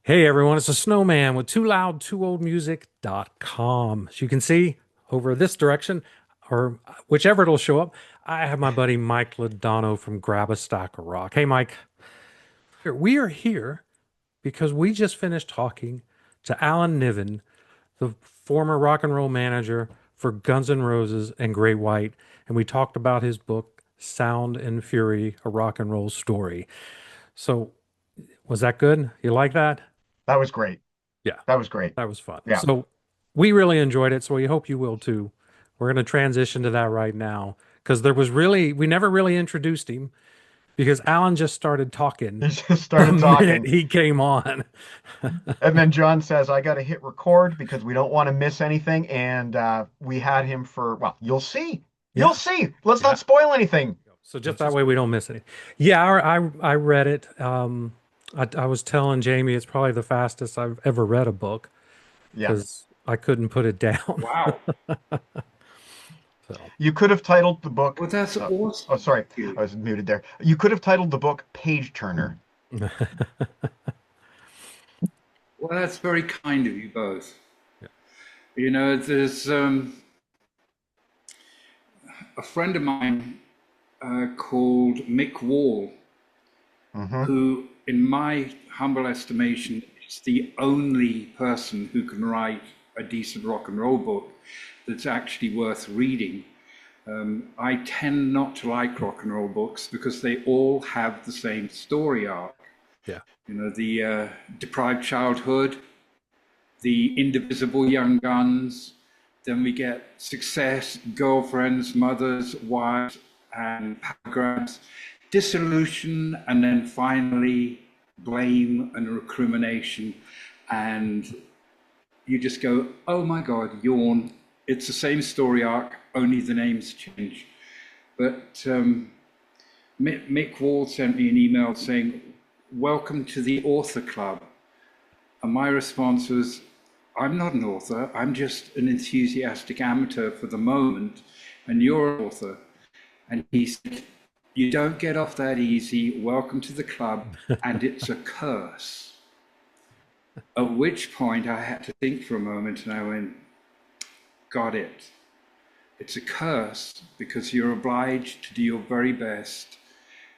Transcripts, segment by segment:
Hey everyone, it's a snowman with too loud, too old music.com. As you can see over this direction, or whichever it'll show up, I have my buddy Mike Ladano from Grab a Stack of Rock. Hey Mike, we are here because we just finished talking to Alan Niven, the former rock and roll manager for Guns N' Roses and Great White, and we talked about his book Sound and Fury, a rock and roll story. So, was that good? You like that? That was great. Yeah. That was great. That was fun. Yeah. So we really enjoyed it. So we hope you will too. We're going to transition to that right now because we never really introduced him because Alan just started talking He just the started minute talking. he came on. And then John says, I got to hit record because we don't want to miss anything. And we had him for, well, you'll see. You'll Yeah. see. Let's Yeah. not spoil anything. So just Let's that just, way we don't miss any. Yeah, I read it. I was telling Jamie it's probably the fastest I've ever read a book yeah. because I couldn't put it down. Wow. So You could have titled the book. Well, that's awesome. Oh, sorry. Thank you. I was muted there. You could have titled the book Page Turner. Well, that's very kind of you both. yeah. There's a friend of mine called Mick Wall, Hmm. who, in my humble estimation, is the only person who can write a decent rock and roll book that's actually worth reading. I tend not to like rock and roll books because they all have the same story arc. Yeah. The deprived childhood, the indivisible young guns, then we get success, girlfriends, mothers, wives, and power grabs, dissolution, and then finally blame and recrimination. And you just go, oh my God, yawn. It's the same story arc, only the names change. But Mick Wall sent me an email saying, welcome to the author club. And my response was, I'm not an author, I'm just an enthusiastic amateur for the moment, and you're an author. And he said, you don't get off that easy, welcome to the club, and it's a curse. At which point I had to think for a moment and I went, got it. It's a curse because you're obliged to do your very best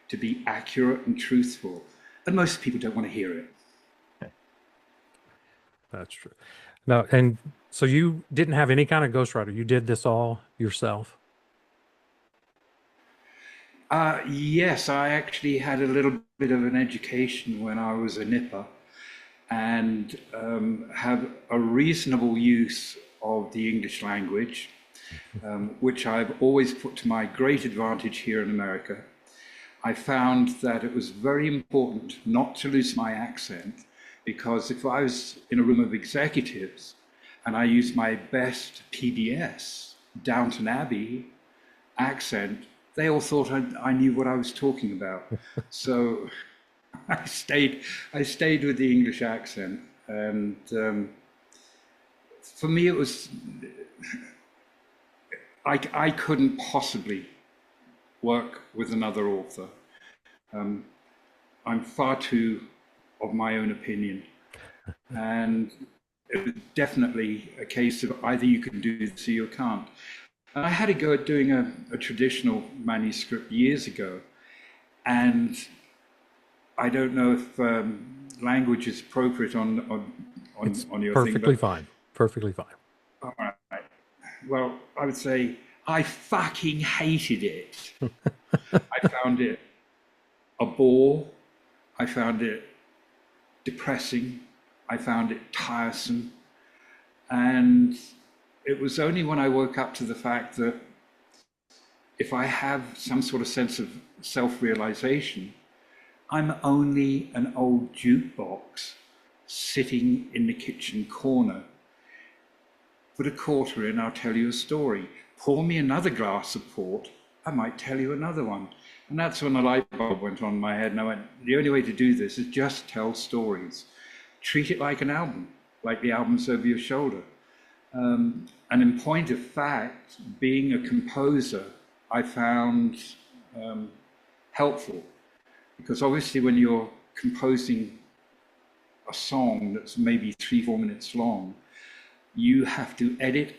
to be accurate and truthful. And most people don't want to hear it. That's true. No, and so you didn't have any kind of ghostwriter. You did this all yourself. Yes, I actually had a little bit of an education when I was a nipper and have a reasonable use of the English language, which I've always put to my great advantage here in America. I found that it was very important not to lose my accent because if I was in a room of executives and I used my best PBS, Downton Abbey accent, they all thought I knew what I was talking about. So I stayed with the English accent. And for me, it was, I couldn't possibly work with another author. I'm far too of my own opinion. And it was definitely a case of either you can do this or you can't. And I had a go at doing a traditional manuscript years ago. And I don't know if language is appropriate It's on your thing, perfectly but fine. Perfectly fine. all right. Well, I would say I fucking hated it. I found it a bore. I found it depressing. I found it tiresome. And it was only when I woke up to the fact that if I have some sort of sense of self-realization, I'm only an old jukebox sitting in the kitchen corner. Put a quarter in, I'll tell you a story. Pour me another glass of port, I might tell you another one. And that's when the light bulb went on in my head. And I went, the only way to do this is just tell stories. Treat it like an album, like the albums over your shoulder. And in point of fact, being a composer, I found helpful. Because obviously when you're composing a song that's maybe 3-4 minutes long, you have to edit,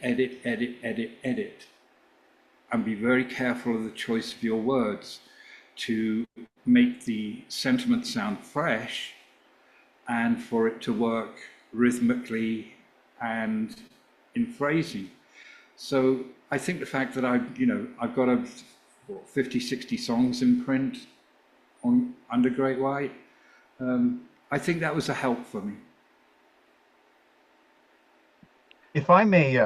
and be very careful of the choice of your words to make the sentiment sound fresh and for it to work rhythmically and in phrasing. So I think the fact that I've got 50, 60 songs in print under Great White, I think that was a help for me. If I may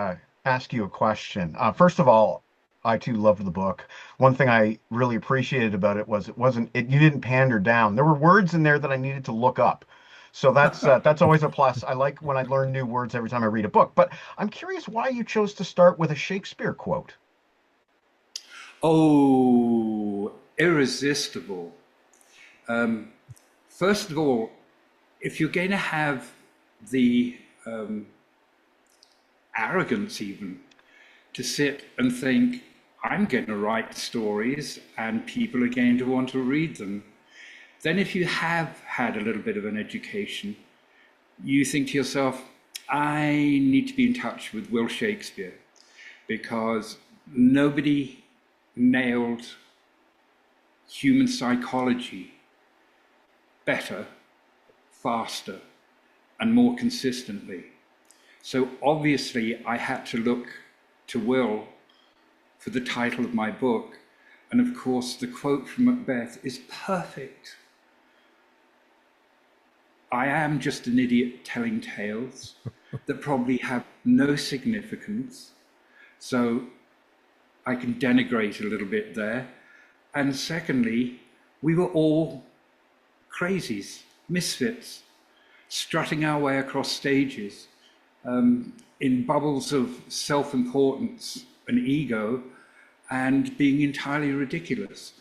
ask you a question. First of all, I too loved the book. One thing I really appreciated about it was you didn't pander down. There were words in there that I needed to look up. So that's always a plus. I like when I learn new words every time I read a book. But I'm curious why you chose to start with a Shakespeare quote. Oh, irresistible. First of all, if you're going to have the arrogance even to sit and think, I'm going to write stories and people are going to want to read them, then if you have had a little bit of an education, you think to yourself, I need to be in touch with Will Shakespeare, because nobody nailed human psychology better, faster, and more consistently. So obviously I had to look to Will for the title of my book. And of course, the quote from Macbeth is perfect. I am just an idiot telling tales that probably have no significance. So I can denigrate a little bit there. And secondly, we were all crazies, misfits, strutting our way across stages in bubbles of self-importance and ego and being entirely ridiculous.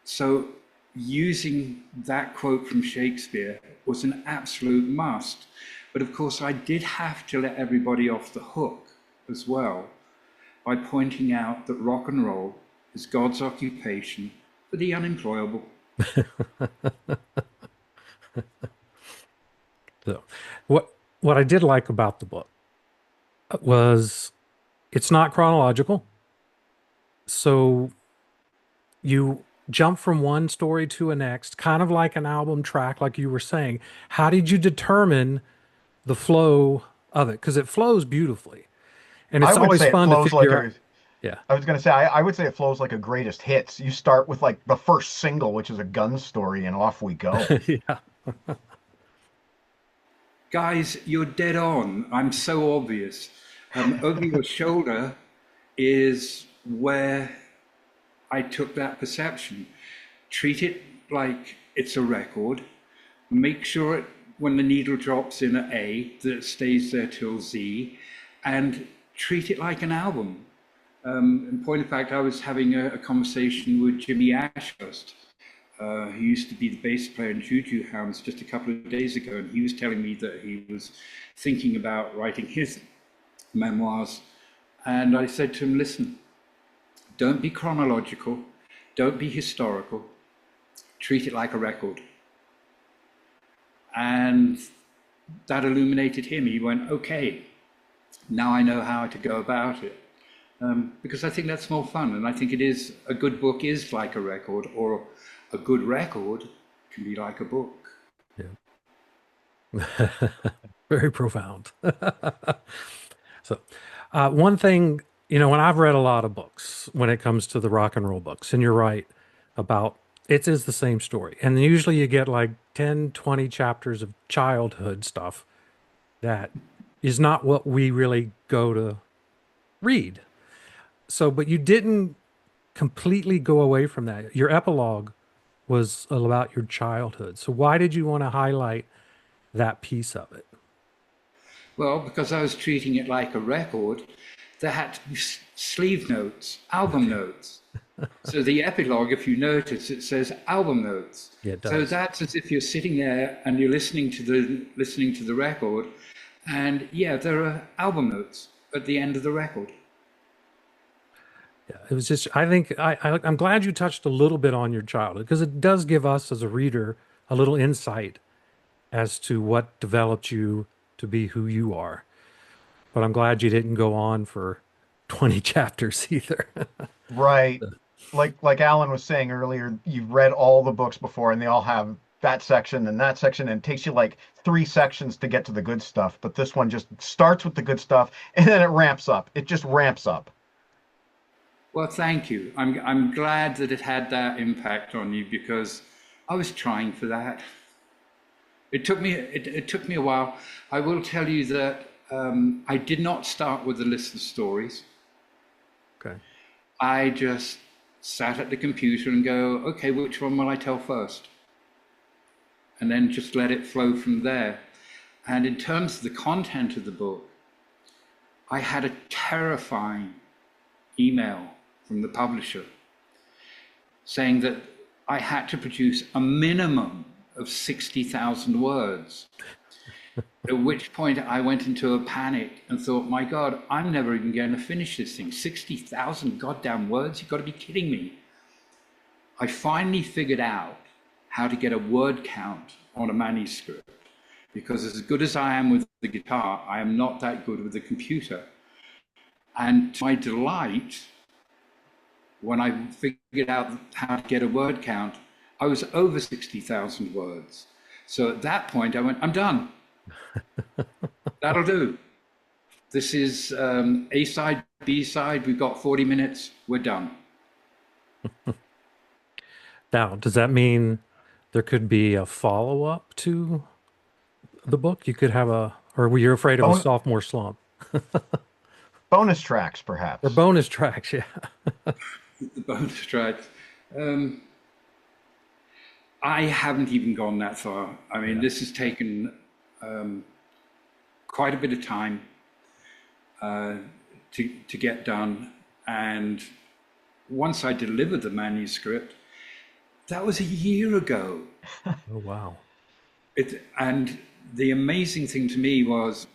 So using that quote from Shakespeare was an absolute must. But of course, I did have to let everybody off the hook as well by pointing out that rock and roll is God's occupation for the unemployable. So, what I did like about the book was it's not chronological. So you jump from one story to a next, kind of like an album track, like you were saying. How did you determine the flow of it? Because it flows beautifully. And I it's would always say it fun to flows like figure out. a Yeah. I was going to say, I would say it flows like a greatest hits. You start with like the first single, which is a gun story, and off we go. Yeah. Guys, you're dead on. I'm so obvious. Over your shoulder is where I took that perception. Treat it like it's a record. Make sure when the needle drops in at A, that it stays there till Z, and treat it like an album. In point of fact, I was having a conversation with Jimmy Ashurst, who used to be the bass player in Juju Hounds, just a couple of days ago, and he was telling me that he was thinking about writing his memoirs. And I said to him, listen, don't be chronological, don't be historical, treat it like a record. And that illuminated him. He went, okay, now I know how to go about it. Because I think that's more fun. And I think it is, a good book is like a record, or a good record can be like a book. Yeah. Very profound. So, one thing, when I've read a lot of books when it comes to the rock and roll books, and you're right about it is the same story. And usually you get like 10, 20 chapters of childhood stuff that is not what we really go to read. So, but you didn't completely go away from that. Your epilogue was about your childhood. So why did you want to highlight that piece of it? Well, because I was treating it like a record, there had to be sleeve notes, album notes. So the epilogue, if you notice, it says album notes. Yeah, it So does. that's as if you're sitting there and you're listening to the record, and yeah, there are album notes at the end of the record. Yeah, it was just, I think, I'm glad you touched a little bit on your childhood because it does give us as a reader a little insight as to what developed you to be who you are. But I'm glad you didn't go on for 20 chapters either. Right. Like Alan was saying earlier, you've read all the books before and they all have that section and that section, and it takes you like 3 sections to get to the good stuff. But this one just starts with the good stuff and then it ramps up. It just ramps up. Well, thank you. I'm glad that it had that impact on you because I was trying for that. It took me a while. I will tell you that I did not start with a list of stories. Okay. I just sat at the computer and go, okay, which one will I tell first? And then just let it flow from there. And in terms of the content of the book, I had a terrifying email from the publisher saying that I had to produce a minimum of 60,000 words. At which point I went into a panic and thought, my God, I'm never even going to finish this thing. 60,000 goddamn words? You've got to be kidding me. I finally figured out how to get a word count on a manuscript, because as good as I am with the guitar, I am not that good with the computer. And to my delight, when I figured out how to get a word count, I was over 60,000 words. So at that point, I went, I'm done. That'll do. This is A side, B side. We've got 40 minutes. We're done. Now, does that mean there could be a follow-up to the book? You could have or were you afraid of a Bon sophomore slump? Bonus tracks, Or perhaps. bonus tracks, yeah. The bonus tracks. I haven't even gone that far. I mean, this has taken quite a bit of time to get done. And once I delivered the manuscript, that was a year ago. Oh, wow. And the amazing thing to me was,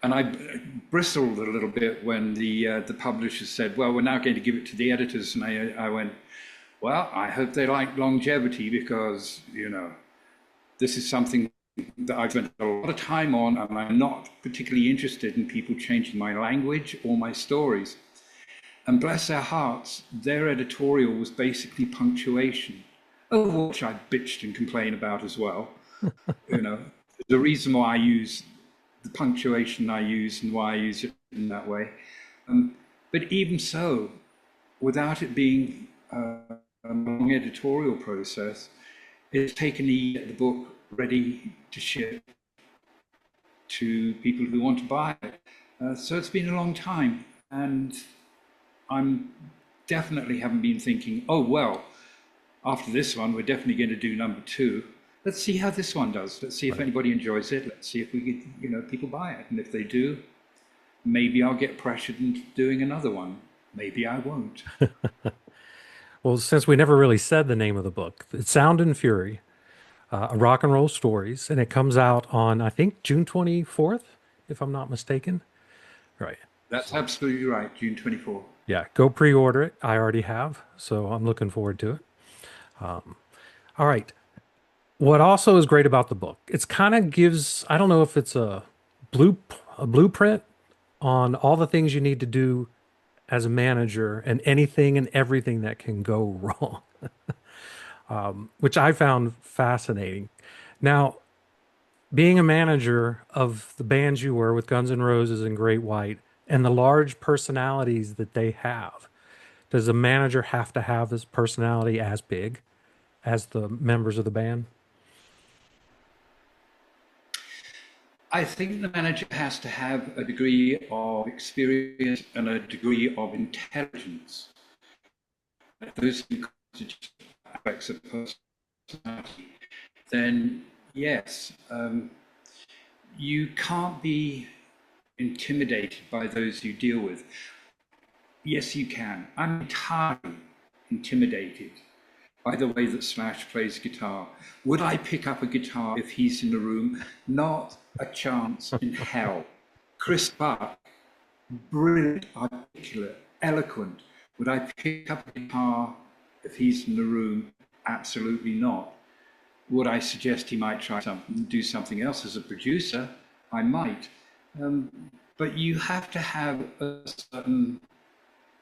and I bristled a little bit when the publisher said, well, we're now going to give it to the editors. And I went, well, I hope they like longevity, because, you know, this is something that I've spent a lot of time on, and I'm not particularly interested in people changing my language or my stories. And bless their hearts, their editorial was basically punctuation, over which I bitched and complained about as well. You know, the reason why I use the punctuation I use and why I use it in that way. But even so, without it being a long editorial process, it's taken me to get the book ready to ship to people who want to buy it. So it's been a long time, and I'm definitely haven't been thinking, oh, well, after this one, we're definitely going to do number 2. Let's see how this one does. Let's see if anybody enjoys it. Let's see if we get, you know, people buy it. And if they do, maybe I'll get pressured into doing another one. Maybe I won't. Well, since we never really said the name of the book, it's Sound and Fury, Rock and Roll Stories, and it comes out on, I think, June 24th, if I'm not mistaken. Right. That's absolutely right, June 24th. Yeah, go pre-order it. I already have, so I'm looking forward to it. All right. What also is great about the book, it's kind of gives, I don't know if it's a blueprint on all the things you need to do as a manager and anything and everything that can go wrong, which I found fascinating. Now, being a manager of the bands you were with Guns N' Roses and Great White and the large personalities that they have, does a manager have to have this personality as big as the members of the band? I think the manager has to have a degree of experience and a degree of intelligence. Those two constitute aspects of personality. Then, yes, you can't be intimidated by those you deal with. Yes, you can. I'm entirely intimidated by the way that Slash plays guitar. Would I pick up a guitar if he's in the room? Not a chance in hell. Chris Buck, brilliant, articulate, eloquent. Would I pick up a guitar if he's in the room? Absolutely not. Would I suggest he might try do something else as a producer? I might. But you have to have a certain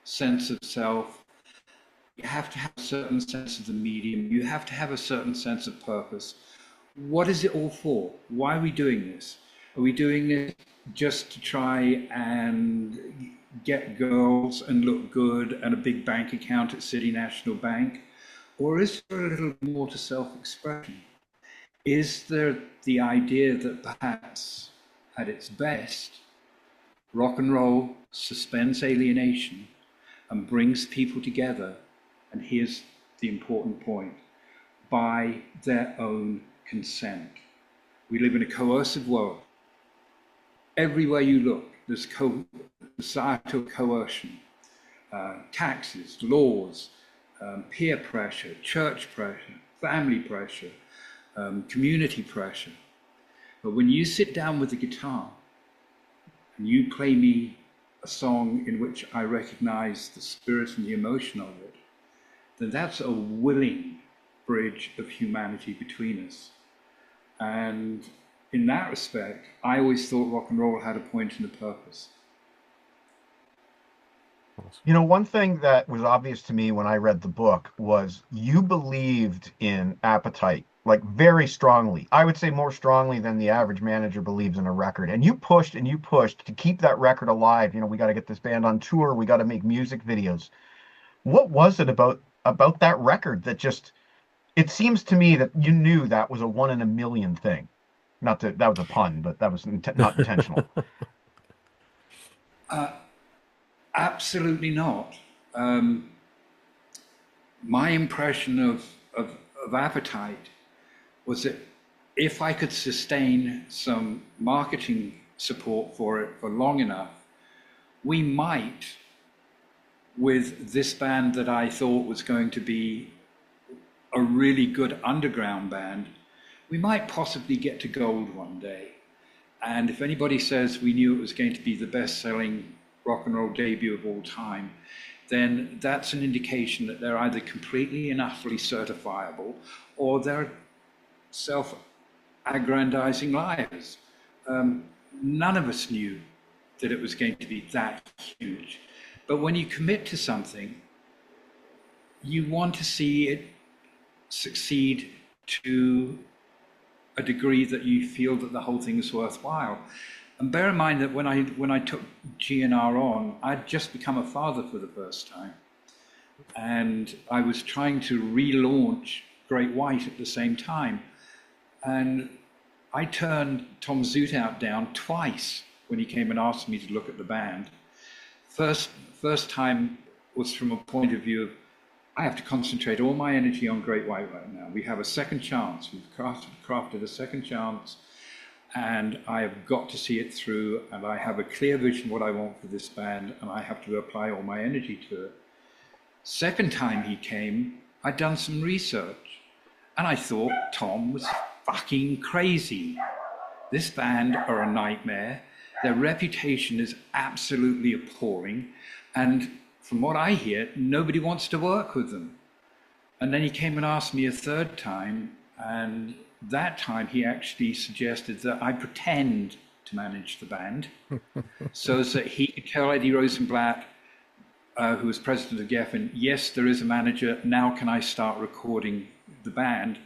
sense of self. You have to have a certain sense of the medium. You have to have a certain sense of purpose. What is it all for? Why are we doing this? Are we doing this just to try and get girls and look good and a big bank account at City National Bank? Or is there a little more to self-expression? Is there the idea that perhaps at its best, rock and roll suspends alienation and brings people together, and here's the important point, by their own consent? We live in a coercive world. Everywhere you look, there's societal coercion, taxes, laws, peer pressure, church pressure, family pressure, community pressure. But when you sit down with the guitar and you play me a song in which I recognize the spirit and the emotion of it, then that's a willing bridge of humanity between us. And in that respect, I always thought rock and roll had a point and a purpose. You know, one thing that was obvious to me when I read the book was you believed in Appetite, like very strongly. I would say more strongly than the average manager believes in a record. And you pushed to keep that record alive. You know, we got to get this band on tour. We got to make music videos. What was it about that record that just, it seems to me that you knew that was a one in a million thing. Not that that was a pun, but that was not intentional. Absolutely not. My impression of Appetite was that if I could sustain some marketing support for it for long enough, we might, with this band that I thought was going to be a really good underground band, we might possibly get to gold one day. And if anybody says we knew it was going to be the best-selling rock and roll debut of all time, then that's an indication that they're either completely and utterly certifiable or they're self-aggrandizing liars. None of us knew that it was going to be that huge. But when you commit to something, you want to see it succeed to a degree that you feel that the whole thing is worthwhile. And bear in mind that when I took GNR on, I'd just become a father for the first time. And I was trying to relaunch Great White at the same time. And I turned Tom Zutaut down twice when he came and asked me to look at the band. First time was from a point of view of, I have to concentrate all my energy on Great White right now. We have a second chance. We've crafted a second chance, and I have got to see it through, and I have a clear vision of what I want for this band, and I have to apply all my energy to it. Second time he came, I'd done some research, and I thought Tom was fucking crazy. This band are a nightmare. Their reputation is absolutely appalling, and from what I hear, nobody wants to work with them. And then he came and asked me a third time, and that time he actually suggested that I pretend to manage the band so that he could tell Eddie Rosenblatt, who was president of Geffen, yes, there is a manager, now can I start recording the band?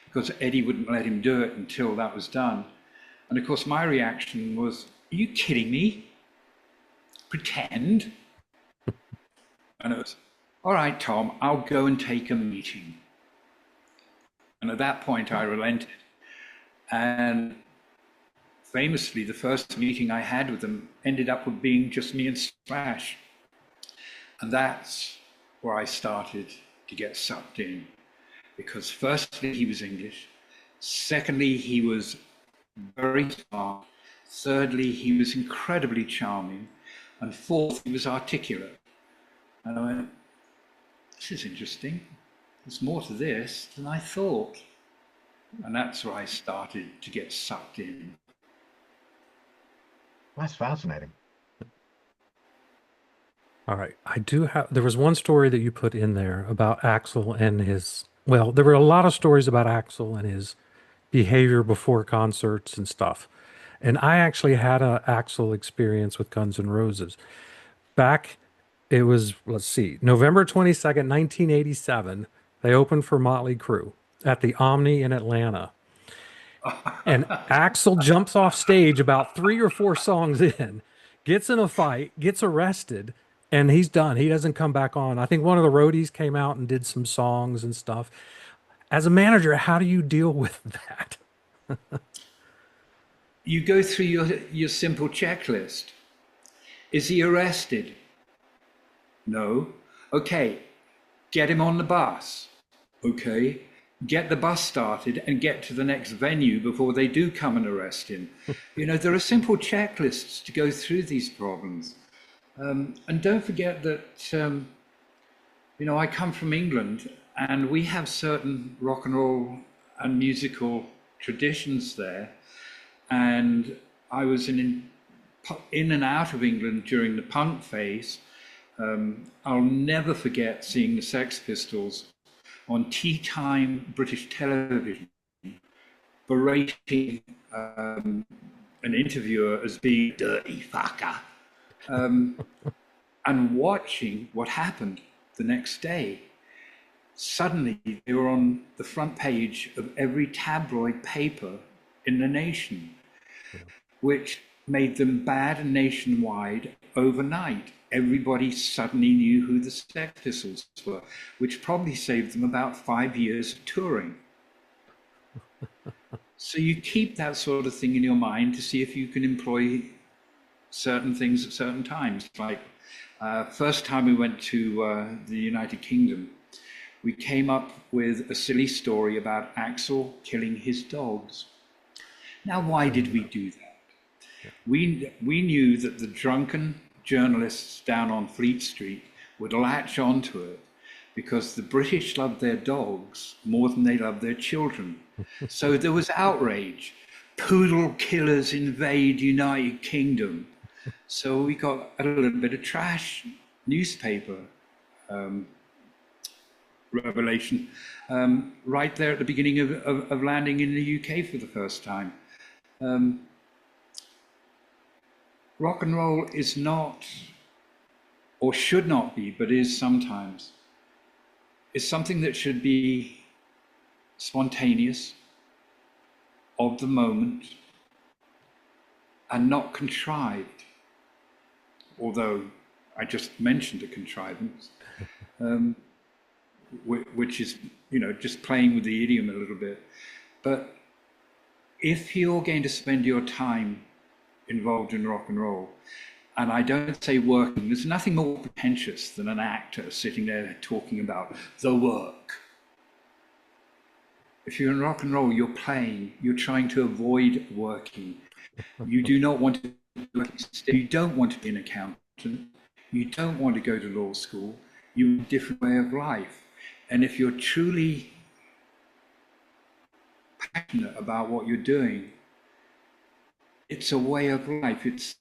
Because Eddie wouldn't let him do it until that was done. And of course, my reaction was, are you kidding me? Pretend? And it was, all right, Tom, I'll go and take a meeting. And at that point, I relented. And famously, the first meeting I had with them ended up with being just me and Slash. And that's where I started to get sucked in. Because firstly, he was English. Secondly, he was very smart. Thirdly, he was incredibly charming. And fourth, he was articulate. And I went, this is interesting. There's more to this than I thought. And that's where I started to get sucked in. That's fascinating. All right. There was one story that you put in there about Axl and his Well, there were a lot of stories about Axl and his behavior before concerts and stuff. And I actually had a Axl experience with Guns N' Roses. Back, it was, let's see, November 22nd, 1987. They opened for Motley Crue at the Omni in Atlanta. And Axl jumps off stage about 3 or 4 songs in, gets in a fight, gets arrested, and he's done. He doesn't come back on. I think one of the roadies came out and did some songs and stuff. As a manager, how do you deal with that? You go through your simple checklist. Is he arrested? No. Okay, get him on the bus. Okay, get the bus started and get to the next venue before they do come and arrest him. There are simple checklists to go through these problems. And don't forget that, I come from England, and we have certain rock and roll and musical traditions there. And I was in and out of England during the punk phase. I'll never forget seeing the Sex Pistols on tea time British television, berating an interviewer as being dirty fucker, and watching what happened the next day. Suddenly, they were on the front page of every tabloid paper in the nation, which made them bad and nationwide overnight. Everybody suddenly knew who the Sex Pistols were, which probably saved them about 5 years of touring. So you keep that sort of thing in your mind to see if you can employ certain things at certain times. Like first time we went to the United Kingdom, we came up with a silly story about Axl killing his dogs. Now, why did we do that? We knew that the drunken journalists down on Fleet Street would latch onto it because the British loved their dogs more than they loved their children. So there was outrage. Poodle killers invade United Kingdom. So we got a little bit of trash newspaper revelation right there at the beginning of landing in the UK for the first time. Rock and roll is not, or should not be, but is sometimes, is something that should be spontaneous, of the moment, and not contrived. Although I just mentioned a contrivance, which is, just playing with the idiom a little bit. But if you're going to spend your time involved in rock and roll, and I don't say working, there's nothing more pretentious than an actor sitting there talking about the work. If you're in rock and roll, you're playing, you're trying to avoid working. You do not want to, you don't want to be an accountant, you don't want to go to law school, you have a different way of life. And if you're truly passionate about what you're doing, it's a way of life. It's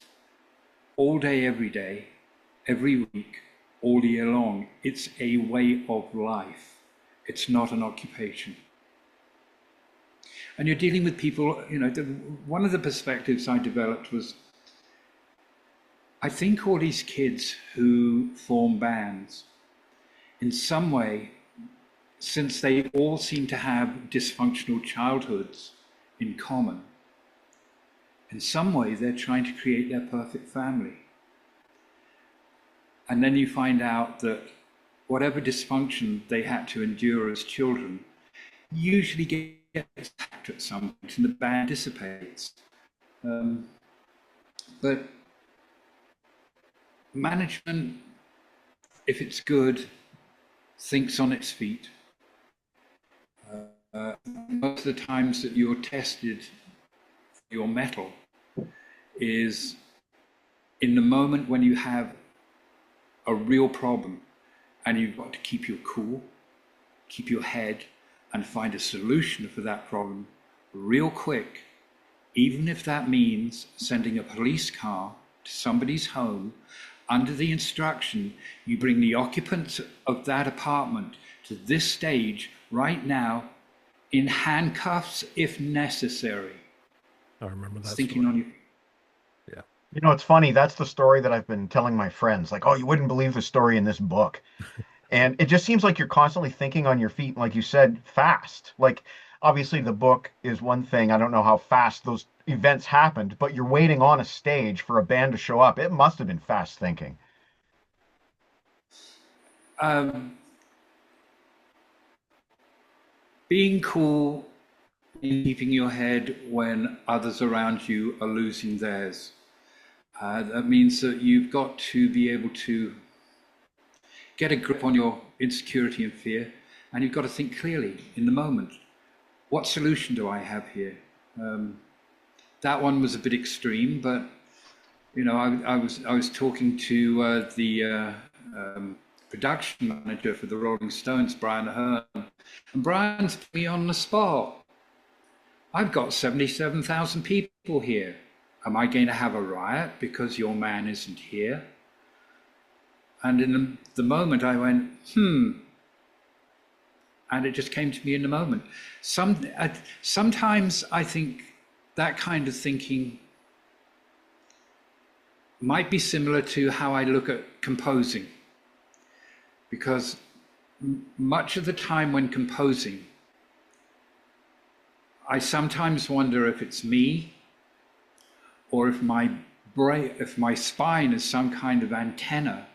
all day, every week, all year long. It's a way of life. It's not an occupation. And you're dealing with people, one of the perspectives I developed was, I think all these kids who form bands, in some way, since they all seem to have dysfunctional childhoods in common, in some way they're trying to create their perfect family. And then you find out that whatever dysfunction they had to endure as children usually gets hacked at some point and the band dissipates. But management, if it's good, thinks on its feet. Most of the times that you're tested for your mettle is in the moment when you have a real problem and you've got to keep your cool, keep your head, and find a solution for that problem real quick, even if that means sending a police car to somebody's home under the instruction you bring the occupants of that apartment to this stage right now in handcuffs if necessary. I remember that Thinking story. on your Yeah. You know, it's funny. That's the story that I've been telling my friends. Like, oh, you wouldn't believe the story in this book. And it just seems like you're constantly thinking on your feet, like you said, fast. Like, obviously, the book is one thing. I don't know how fast those events happened, but you're waiting on a stage for a band to show up. It must have been fast thinking. being cool in keeping your head when others around you are losing theirs. That means that you've got to be able to get a grip on your insecurity and fear, and you've got to think clearly in the moment. What solution do I have here? That one was a bit extreme, but you know, I was talking to the production manager for the Rolling Stones, Brian Hearn, and Brian's put me on the spot. I've got 77,000 people here. Am I going to have a riot because your man isn't here? And in the moment I went, and it just came to me in the moment. Sometimes I think that kind of thinking might be similar to how I look at composing. Because much of the time when composing, I sometimes wonder if it's me or if my brain, if my spine is some kind of antenna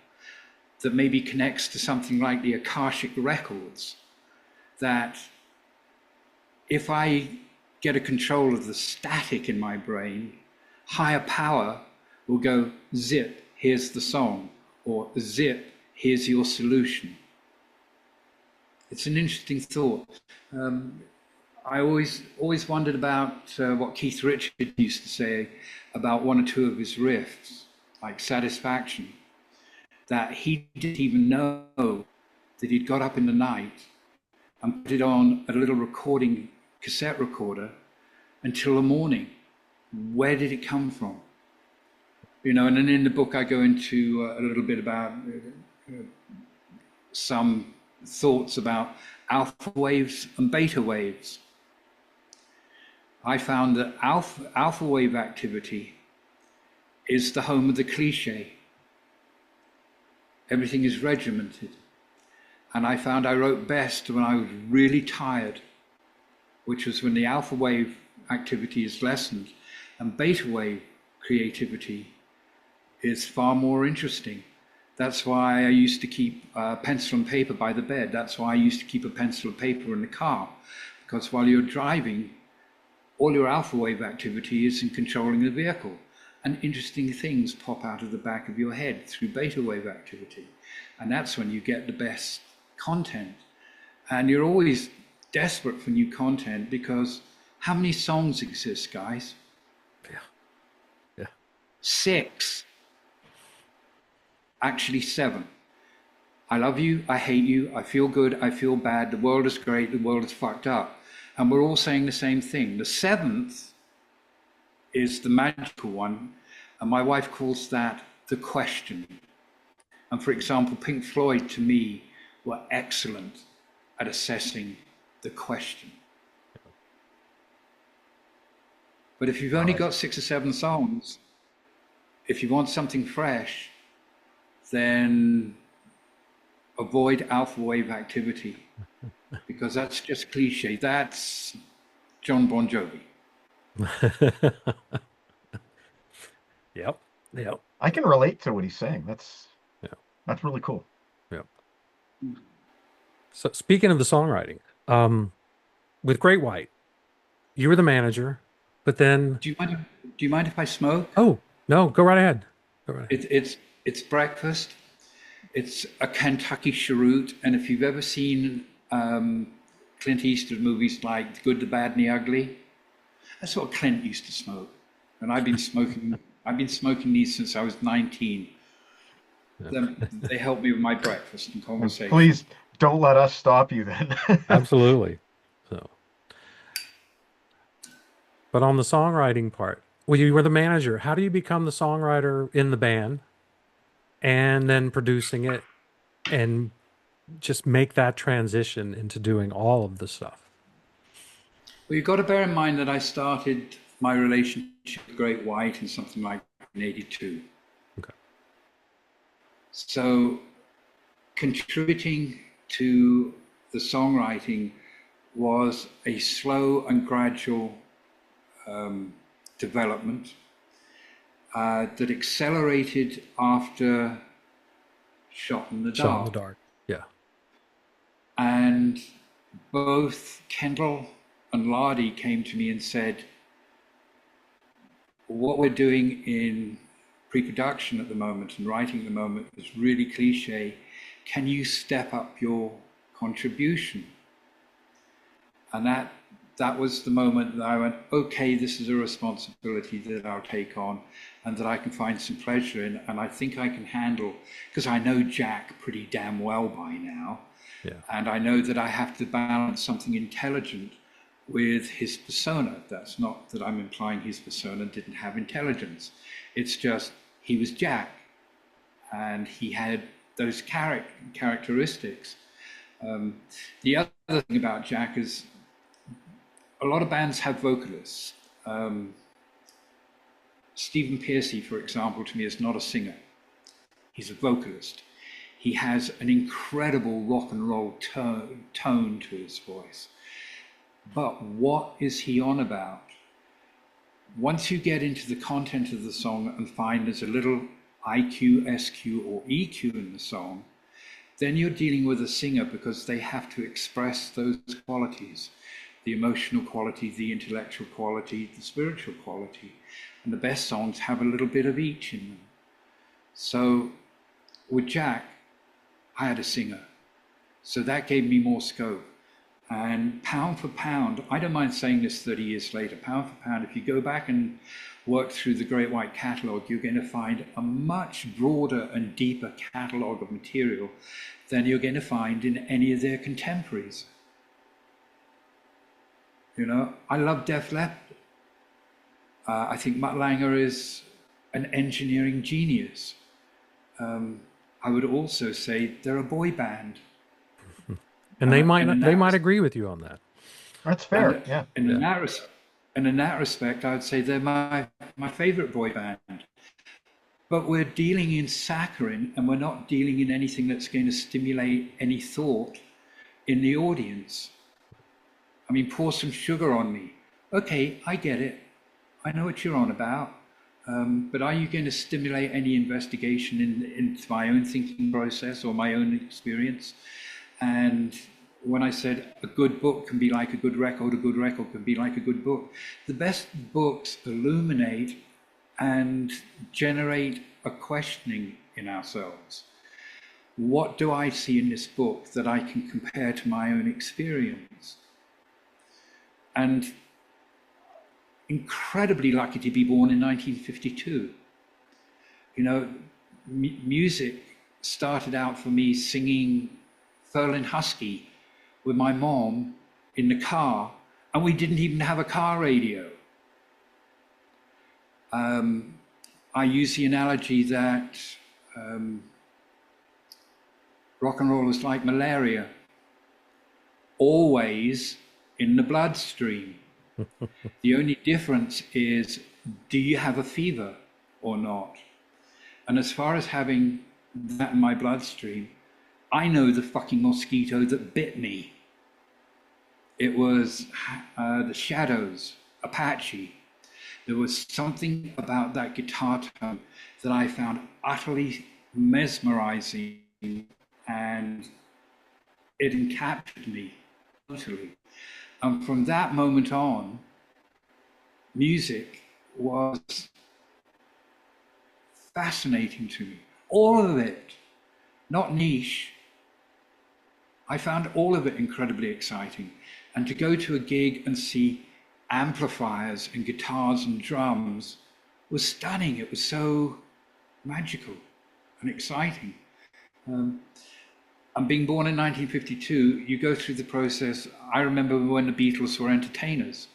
that maybe connects to something like the Akashic records, that if I get a control of the static in my brain, higher power will go, zip, here's the song, or zip, here's your solution. It's an interesting thought. I always wondered about what Keith Richards used to say about one or two of his riffs, like Satisfaction, that he didn't even know that he'd got up in the night and put it on a little recording cassette recorder until the morning. Where did it come from? You know, and then in the book I go into a little bit about some thoughts about alpha waves and beta waves. I found that alpha wave activity is the home of the cliche. Everything is regimented. And I found I wrote best when I was really tired, which was when the alpha wave activity is lessened, and beta wave creativity is far more interesting. That's why I used to keep pencil and paper by the bed. That's why I used to keep a pencil and paper in the car, because while you're driving, all your alpha wave activity is in controlling the vehicle, and interesting things pop out of the back of your head through beta wave activity. And that's when you get the best content. And you're always desperate for new content, because how many songs exist, guys? Yeah. 6. Actually 7. I love you, I hate you, I feel good, I feel bad, the world is great, the world is fucked up. And we're all saying the same thing. The 7th is the magical one, and my wife calls that the question. And for example, Pink Floyd, to me, were excellent at assessing the question. But if you've only got 6 or 7 songs, if you want something fresh, then avoid alpha wave activity, because that's just cliche. That's John Bon Jovi. Yep. I can relate to what he's saying. That's really cool. Yep. So speaking of the songwriting, with Great White, you were the manager, but then Do you mind if I smoke? oh no, go right ahead. Go right ahead. It's breakfast. It's a Kentucky cheroot, and if you've ever seen Clint Eastwood movies like The Good, the Bad, and the Ugly, that's what Clint used to smoke. And I've been smoking these since I was 19. They help me with my breakfast and conversation. Please don't let us stop you then. Absolutely. So, but on the songwriting part, well, you were the manager. How do you become the songwriter in the band, and then producing it, and just make that transition into doing all of the stuff? Well, you've got to bear in mind that I started my relationship with Great White in something like 1982. Okay. So contributing to the songwriting was a slow and gradual development that accelerated after Shot in the Shot in Dark. the dark. Yeah. And both Kendall and Lardy came to me and said, what we're doing in pre-production at the moment and writing at the moment is really cliche. Can you step up your contribution? And that was the moment that I went, okay, this is a responsibility that I'll take on and that I can find some pleasure in. And I think I can handle, because I know Jack pretty damn well by now. Yeah. And I know that I have to balance something intelligent with his persona. That's not that I'm implying his persona didn't have intelligence. It's just he was Jack and he had those characteristics. The other thing about Jack is a lot of bands have vocalists. Stephen Pearcy, for example, to me is not a singer. He's a vocalist. He has an incredible rock and roll tone to his voice. But what is he on about? Once you get into the content of the song and find there's a little IQ, SQ, or EQ in the song, then you're dealing with a singer because they have to express those qualities, the emotional quality, the intellectual quality, the spiritual quality. And the best songs have a little bit of each in them. So with Jack, I had a singer. So that gave me more scope. And pound for pound, I don't mind saying this 30 years later, pound for pound, if you go back and work through the Great White catalogue, you're going to find a much broader and deeper catalogue of material than you're going to find in any of their contemporaries. You know, I love Def Leppard. I think Mutt Lange is an engineering genius. I would also say they're a boy band. And they might agree with you on that. That's fair. Yeah. And in that respect, I would say they're my favorite boy band. But we're dealing in saccharine, and we're not dealing in anything that's going to stimulate any thought in the audience. I mean, pour some sugar on me. Okay, I get it. I know what you're on about. But are you going to stimulate any investigation into my own thinking process or my own experience? And when I said a good book can be like a good record can be like a good book, the best books illuminate and generate a questioning in ourselves. What do I see in this book that I can compare to my own experience? And incredibly lucky to be born in 1952. You know, music started out for me singing Furlin Husky with my mom in the car, and we didn't even have a car radio. I use the analogy that rock and roll is like malaria, always in the bloodstream. The only difference is, do you have a fever or not? And as far as having that in my bloodstream, I know the fucking mosquito that bit me. It was the Shadows, Apache. There was something about that guitar tone that I found utterly mesmerizing, and it encaptured me totally. And from that moment on, music was fascinating to me. All of it, not niche. I found all of it incredibly exciting. And to go to a gig and see amplifiers and guitars and drums was stunning. It was so magical and exciting. And being born in 1952, you go through the process. I remember when the Beatles were entertainers.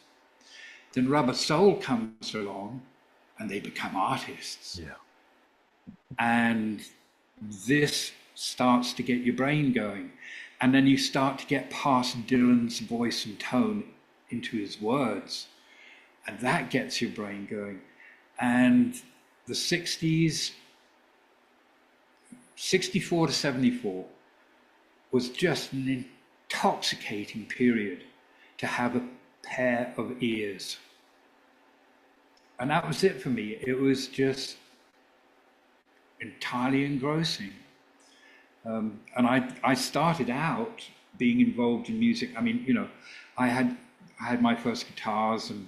Then Rubber Soul comes along and they become artists. Yeah. And this starts to get your brain going. And then you start to get past Dylan's voice and tone into his words. And that gets your brain going. And the 60s, 64 to 74, was just an intoxicating period to have a pair of ears. And that was it for me. It was just entirely engrossing. And I started out being involved in music. I mean, you know, I had my first guitars and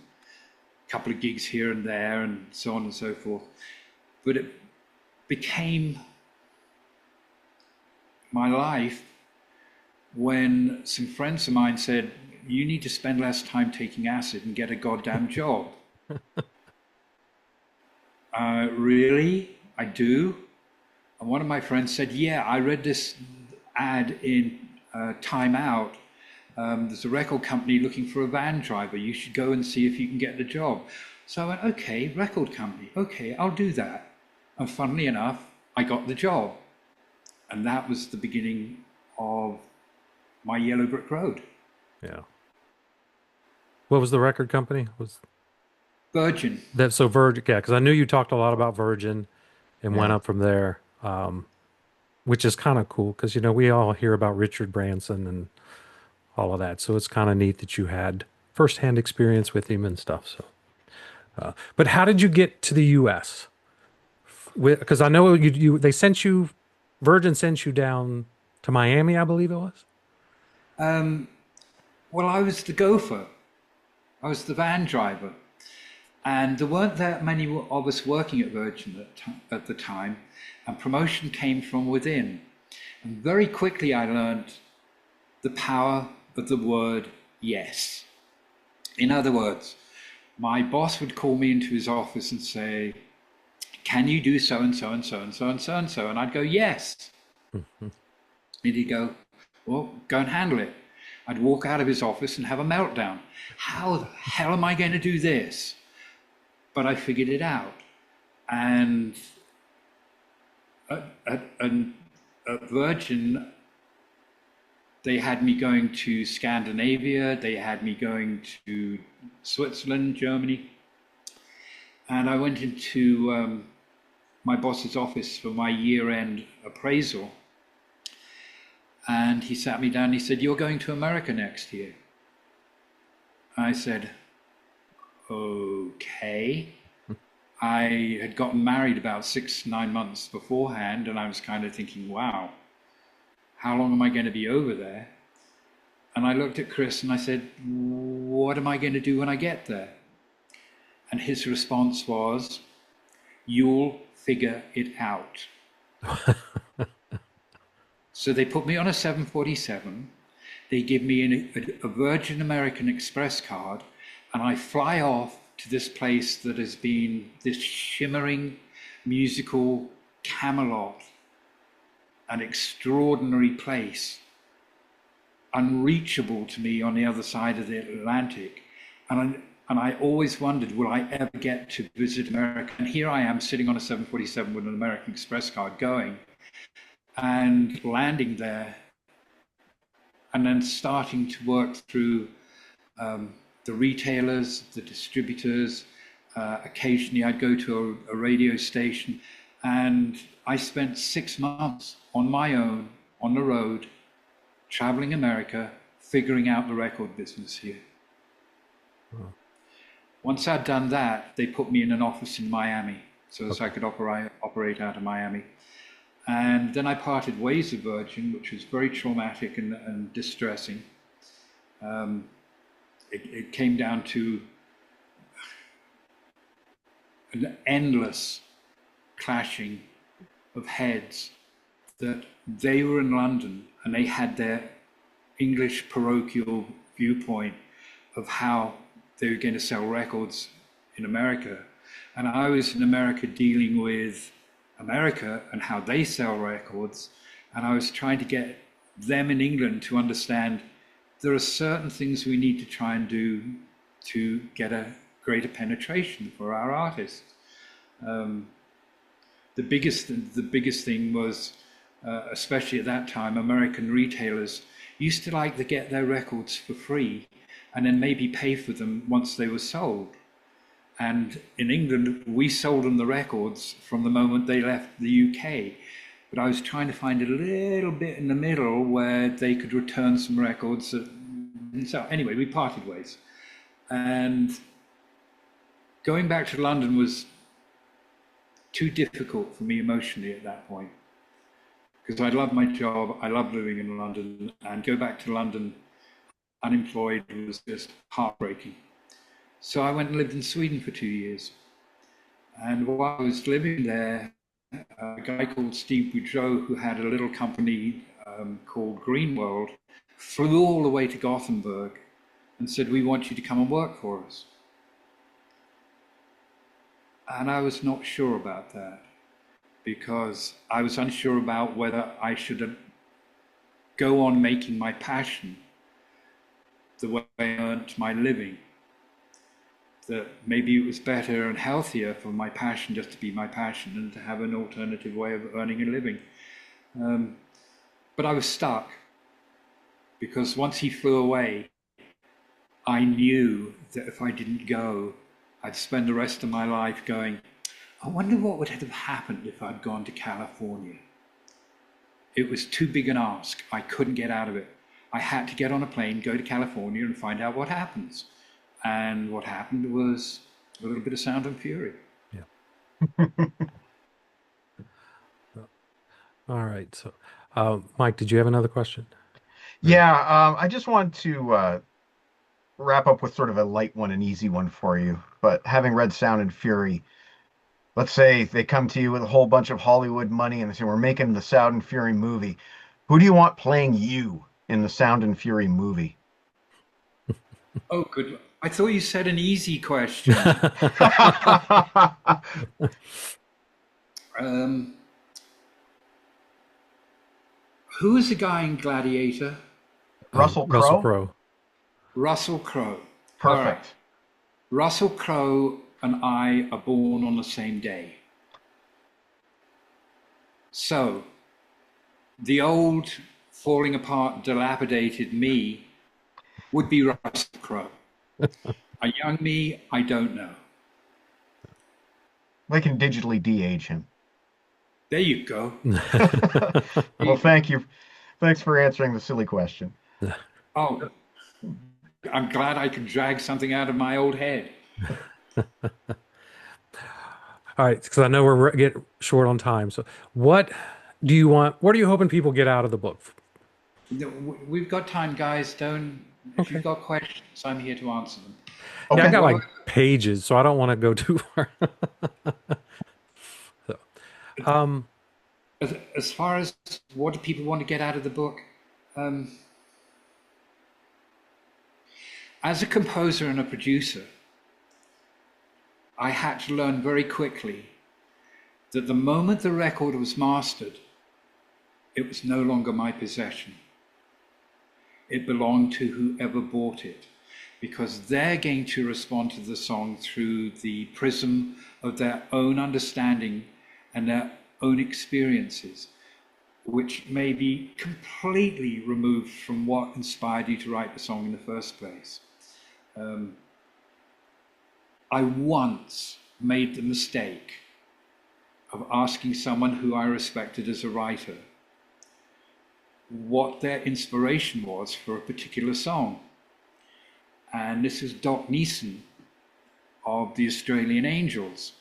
a couple of gigs here and there and so on and so forth. But it became my life when some friends of mine said, you need to spend less time taking acid and get a goddamn job. Really? I do? And one of my friends said, yeah, I read this ad in Time Out. There's a record company looking for a van driver. You should go and see if you can get the job. So I went, okay, record company. Okay, I'll do that. And funnily enough, I got the job. And that was the beginning of my Yellow Brick Road. Yeah. What was the record company? Was Virgin. that so Virgin? Yeah, because I knew you talked a lot about Virgin and went Yeah. up from there, which is kind of cool because, you know, we all hear about Richard Branson and all of that. So it's kind of neat that you had firsthand experience with him and stuff. So, but how did you get to the U.S.? Because I know they sent you, Virgin sent you down to Miami, I believe it was. Well, I was the gopher. I was the van driver. And there weren't that many of us working at Virgin at the time. And promotion came from within. And very quickly I learned the power of the word yes. In other words, my boss would call me into his office and say, can you do so and so and so and so and so and so? And I'd go, yes. Mm-hmm. And he'd go, well, go and handle it. I'd walk out of his office and have a meltdown. How the hell am I going to do this? But I figured it out. And at Virgin, they had me going to Scandinavia, they had me going to Switzerland, Germany. And I went into my boss's office for my year-end appraisal. And he sat me down and he said, you're going to America next year. I said, okay. I had gotten married about 6-9 months beforehand, and I was kind of thinking, wow, how long am I going to be over there? And I looked at Chris and I said, what am I going to do when I get there? And his response was, you'll figure it out. So they put me on a 747. They give me a Virgin American Express card, and I fly off to this place that has been this shimmering musical Camelot, an extraordinary place, unreachable to me on the other side of the Atlantic. And I always wondered, will I ever get to visit America? And here I am sitting on a 747 with an American Express card going and landing there, and then starting to work through the retailers, the distributors. Occasionally I'd go to a radio station, and I spent 6 months on my own, on the road, traveling America, figuring out the record business here. Wow. Once I'd done that, they put me in an office in Miami so I could operate out of Miami. And then I parted ways with Virgin, which was very traumatic and distressing. It came down to an endless clashing of heads, that they were in London and they had their English parochial viewpoint of how they were going to sell records in America. And I was in America dealing with America and how they sell records. And I was trying to get them in England to understand there are certain things we need to try and do to get a greater penetration for our artists. The biggest thing was especially at that time, American retailers used to like to get their records for free and then maybe pay for them once they were sold. And in England, we sold them the records from the moment they left the UK. But I was trying to find a little bit in the middle where they could return some records. And so anyway, we parted ways. And going back to London was too difficult for me emotionally at that point. Because I loved my job, I loved living in London, and go back to London unemployed was just heartbreaking. So I went and lived in Sweden for 2 years. And while I was living there, a guy called Steve Boudreau, who had a little company called Green World, flew all the way to Gothenburg and said, "We want you to come and work for us." And I was not sure about that, because I was unsure about whether I should go on making my passion the way I earned my living. That maybe it was better and healthier for my passion just to be my passion and to have an alternative way of earning a living. But I was stuck, because once he flew away, I knew that if I didn't go, I'd spend the rest of my life going, I wonder what would have happened if I'd gone to California. It was too big an ask. I couldn't get out of it. I had to get on a plane, go to California and find out what happens. And what happened was a little bit of Sound and Fury. Yeah. All right. So, Mike, did you have another question? Yeah, I just want to wrap up with sort of a light one, an easy one for you. But having read Sound and Fury, let's say they come to you with a whole bunch of Hollywood money and they say, "We're making the Sound and Fury movie." Who do you want playing you in the Sound and Fury movie? Oh, good. I thought you said an easy question. Who is the guy in Gladiator? Russell Crowe? Russell Crowe. Russell Crowe. Perfect. All right. Russell Crowe and I are born on the same day. So, the old, falling apart, dilapidated me would be Russell Crowe. A young me, I don't know. They can digitally de-age him. There you go. Well, thank you. Thanks for answering the silly question. Oh, I'm glad I could drag something out of my old head. All right, because I know we're getting short on time. So, what do you want? What are you hoping people get out of the book? We've got time, guys. Don't. If Okay. you've got questions, I'm here to answer them. Yeah, I Okay. got like pages, so I don't want to go too far. So, As far as what do people want to get out of the book, as a composer and a producer, I had to learn very quickly that the moment the record was mastered, it was no longer my possession. It belonged to whoever bought it, because they're going to respond to the song through the prism of their own understanding and their own experiences, which may be completely removed from what inspired you to write the song in the first place. I once made the mistake of asking someone who I respected as a writer what their inspiration was for a particular song. And this is Doc Neeson of the Australian Angels.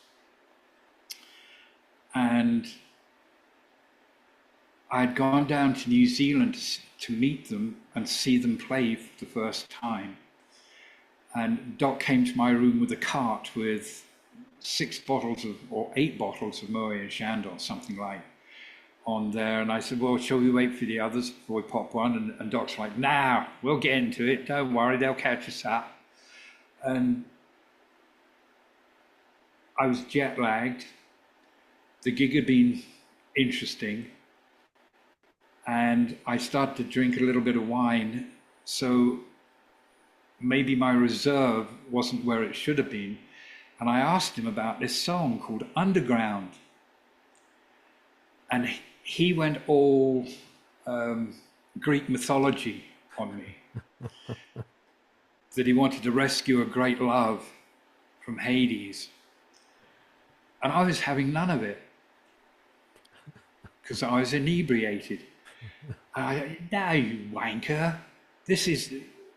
And I'd gone down to New Zealand to meet them and see them play for the first time. And Doc came to my room with a cart with 8 bottles of Moet and Chandon, something like, on there. And I said, well, shall we wait for the others before we pop one? And Doc's like, nah, we'll get into it. Don't worry, they'll catch us up. And I was jet lagged. The gig had been interesting. And I started to drink a little bit of wine. So maybe my reserve wasn't where it should have been. And I asked him about this song called Underground. And he went all Greek mythology on me. That he wanted to rescue a great love from Hades. And I was having none of it because I was inebriated. Now, you wanker,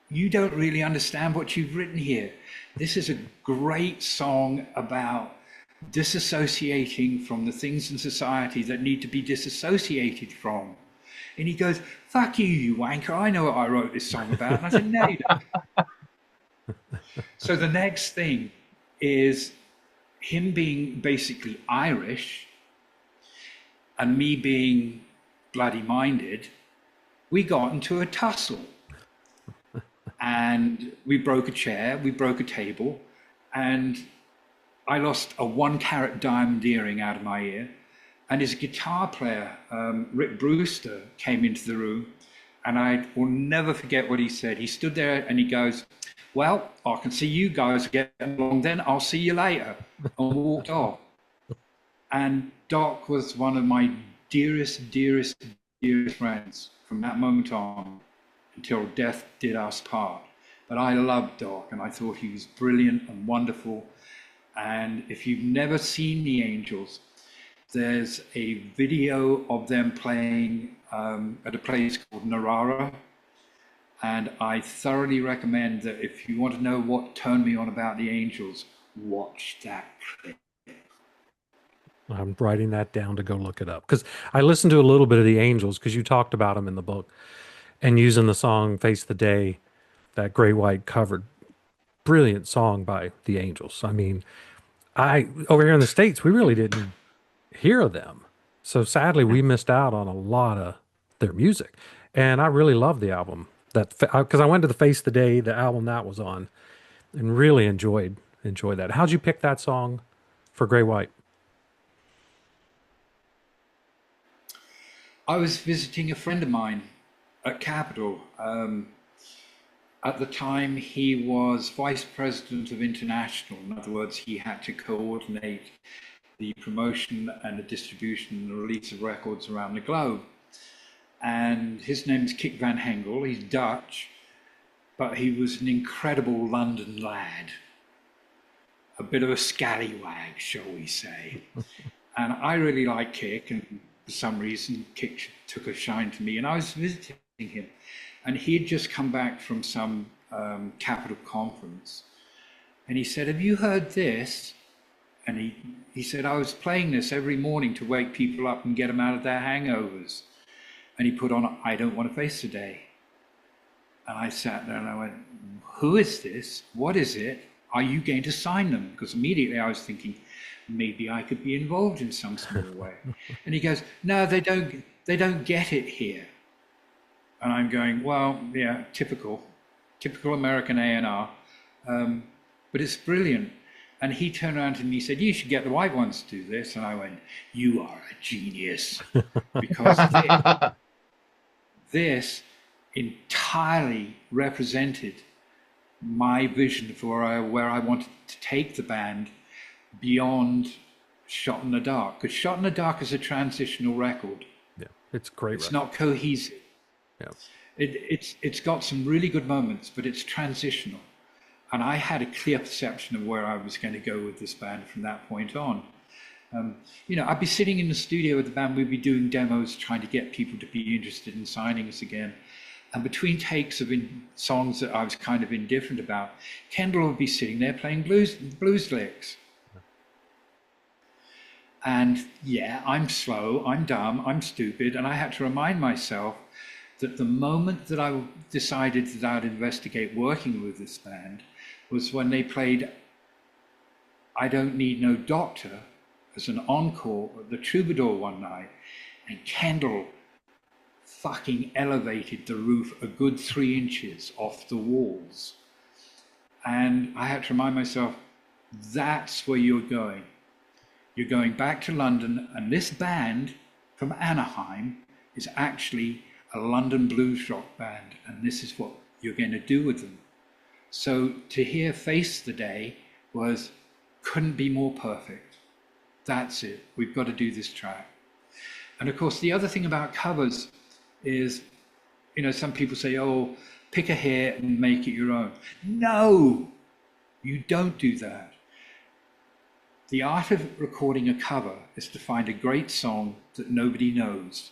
you don't really understand what you've written here. This is a great song about disassociating from the things in society that need to be disassociated from. And he goes, fuck you, you wanker. I know what I wrote this song about. And I said, no, you don't. So the next thing is him being basically Irish and me being bloody minded. We got into a tussle and we broke a chair, we broke a table, and I lost a 1-carat diamond earring out of my ear. And his guitar player, Rick Brewster, came into the room, and I will never forget what he said. He stood there and he goes, well, I can see you guys getting along then. I'll see you later. And walked off. And Doc was one of my dearest, dearest, dearest friends from that moment on until death did us part. But I loved Doc, and I thought he was brilliant and wonderful. And if you've never seen the Angels, there's a video of them playing at a place called Narara. And I thoroughly recommend that if you want to know what turned me on about the Angels, watch that clip. I'm writing that down to go look it up because I listened to a little bit of the Angels because you talked about them in the book and using the song Face the Day, that Great White covered. Brilliant song by the Angels. I mean, over here in the States, we really didn't hear them. So sadly, we missed out on a lot of their music. And I really love the album because I went to the Face the Day, the album that was on, and really enjoyed that. How'd you pick that song for Great White? I was visiting a friend of mine at Capitol. At the time, he was vice president of international. In other words, he had to coordinate the promotion and the distribution and the release of records around the globe. And his name's Kik van Hengel. He's Dutch, but he was an incredible London lad, a bit of a scallywag, shall we say. And I really like Kik, and for some reason, Kik took a shine to me, and I was visiting him. And he had just come back from some Capitol conference. And he said, have you heard this? And he said, I was playing this every morning to wake people up and get them out of their hangovers. And he put on, I Don't Want to Face the Day. And I sat there and I went, who is this? What is it? Are you going to sign them? Because immediately I was thinking, maybe I could be involved in some small way. And he goes, no, they don't get it here. And I'm going, well, yeah, typical American A&R. But it's brilliant. And he turned around to me and said, you should get the white ones to do this. And I went, you are a genius. Because this entirely represented my vision for where I wanted to take the band beyond Shot in the Dark. Because Shot in the Dark is a transitional record. Yeah, it's great. It's not cohesive. Yeah. It's got some really good moments, but it's transitional. And I had a clear perception of where I was going to go with this band from that point on. I'd be sitting in the studio with the band, we'd be doing demos, trying to get people to be interested in signing us again. And between takes of songs that I was kind of indifferent about, Kendall would be sitting there playing blues licks. And yeah, I'm slow, I'm dumb, I'm stupid, and I had to remind myself that the moment that I decided that I'd investigate working with this band was when they played I Don't Need No Doctor as an encore at the Troubadour one night, and Kendall fucking elevated the roof a good 3 inches off the walls. And I had to remind myself, that's where you're going. You're going back to London, and this band from Anaheim is actually a London blues rock band, and this is what you're going to do with them. So to hear Face the Day couldn't be more perfect. That's it. We've got to do this track. And of course, the other thing about covers is, some people say, oh, pick a hit and make it your own. No, you don't do that. The art of recording a cover is to find a great song that nobody knows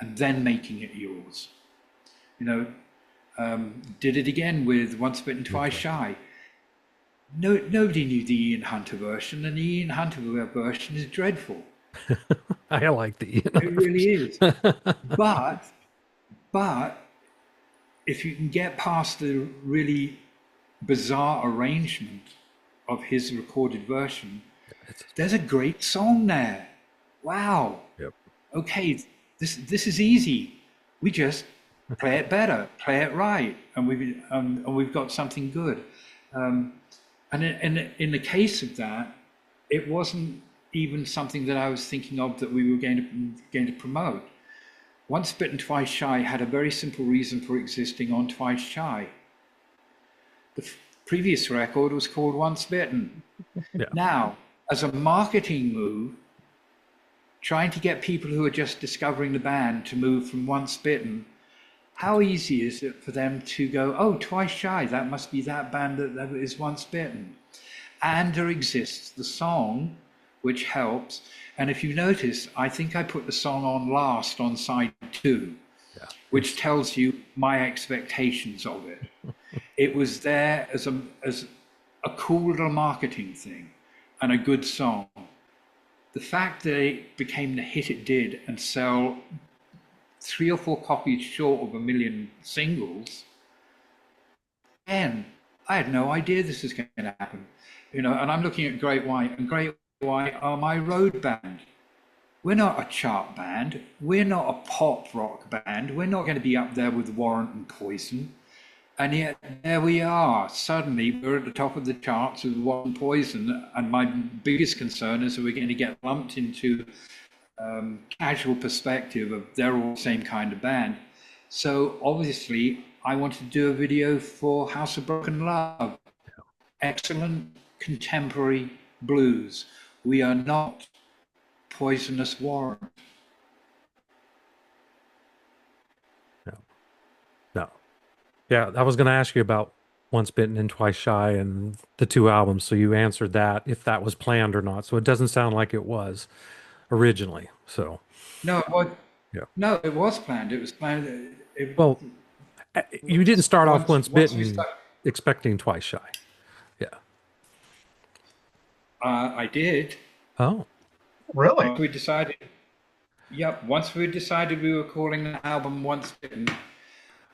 and then making it yours. Did it again with Once Bitten, Twice Shy. Nobody knew the Ian Hunter version, and the Ian Hunter version is dreadful. I like the It really is. But if you can get past the really bizarre arrangement of his recorded version, there's a great song there. Wow. Yep. Okay, this is easy. We just play it better, play it right, and we've got something good. And in the case of that, it wasn't even something that I was thinking of that we were going to promote. Once Bitten, Twice Shy had a very simple reason for existing on Twice Shy. The previous record was called Once Bitten. Yeah. Now, as a marketing move, trying to get people who are just discovering the band to move from Once Bitten, how easy is it for them to go, oh, Twice Shy, that must be that band that is Once Bitten. And there exists the song, which helps. And if you notice, I think I put the song on last on side 2, which tells you my expectations of it. It was there as a cool little marketing thing and a good song. The fact that it became the hit it did and sell 3 or 4 copies short of 1 million singles, and I had no idea this was going to happen. And I'm looking at Great White, and Great White are my road band. We're not a chart band. We're not a pop rock band. We're not going to be up there with Warrant and Poison. And yet there we are. Suddenly we're at the top of the charts with Warrant and Poison. And my biggest concern is that we're going to get lumped into casual perspective of they're all the same kind of band. So obviously I wanted to do a video for House of Broken Love. Excellent contemporary blues. We are not Poisonous Warrant. No. Yeah, I was going to ask you about Once Bitten and Twice Shy and the 2 albums. So you answered that, if that was planned or not. So it doesn't sound like it was originally. So No, yeah. No, it was planned. It was planned. Well, you didn't start off Once we Bitten expecting Twice Shy. Yeah. I did. Oh. Really? Once we decided we were calling the album Once Bitten,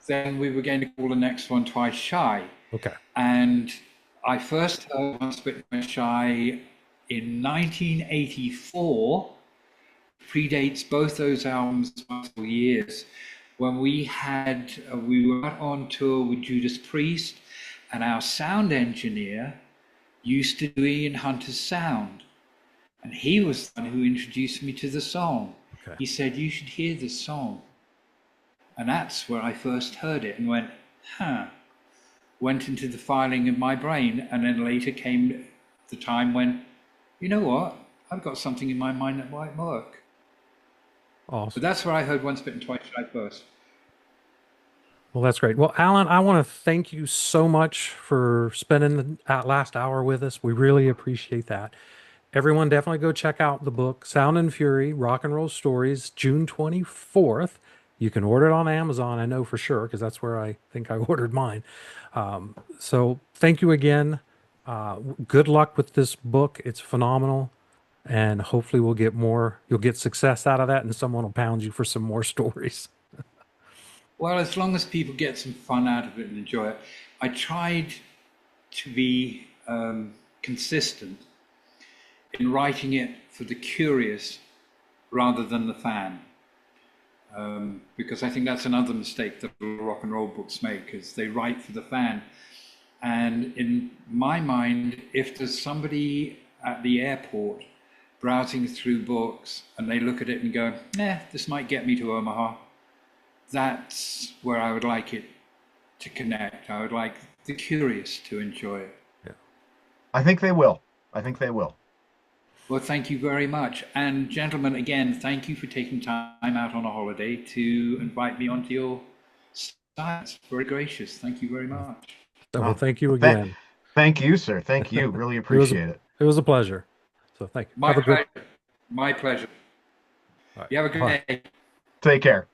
then we were going to call the next one Twice Shy. Okay. And I first heard Once Bitten, Twice Shy in 1984. Predates both those albums by several years. When we were on tour with Judas Priest, and our sound engineer used to do Ian Hunter's sound. And he was the one who introduced me to the song. Okay. He said, you should hear this song. And that's where I first heard it and went, went into the filing of my brain. And then later came the time when, you know what? I've got something in my mind that might work. Awesome. But that's where I heard Once Bitten, Twice Shy first. Well, that's great. Well, Alan, I want to thank you so much for spending that last hour with us. We really appreciate that. Everyone, definitely go check out the book, Sound and Fury, Rock and Roll Stories, June 24th. You can order it on Amazon, I know for sure, because that's where I think I ordered mine. So thank you again. Good luck with this book. It's phenomenal. And hopefully we'll get more, you'll get success out of that, and someone will pound you for some more stories. Well, as long as people get some fun out of it and enjoy it. I tried to be consistent in writing it for the curious rather than the fan. Because I think that's another mistake that rock and roll books make, is they write for the fan. And in my mind, if there's somebody at the airport browsing through books and they look at it and go, this might get me to Omaha, that's where I would like it to connect. I would like the curious to enjoy it. I think they will. I think they will. Well, thank you very much. And gentlemen, again, thank you for taking time out on a holiday to invite me onto your site. Very gracious. Thank you very much. Well, Oh, thank you well, again. thank you, sir. Thank you. Really It was appreciate it. it was a pleasure. So thank you. My Have a great. pleasure. My pleasure. All right. You have a good Bye. day. Take care.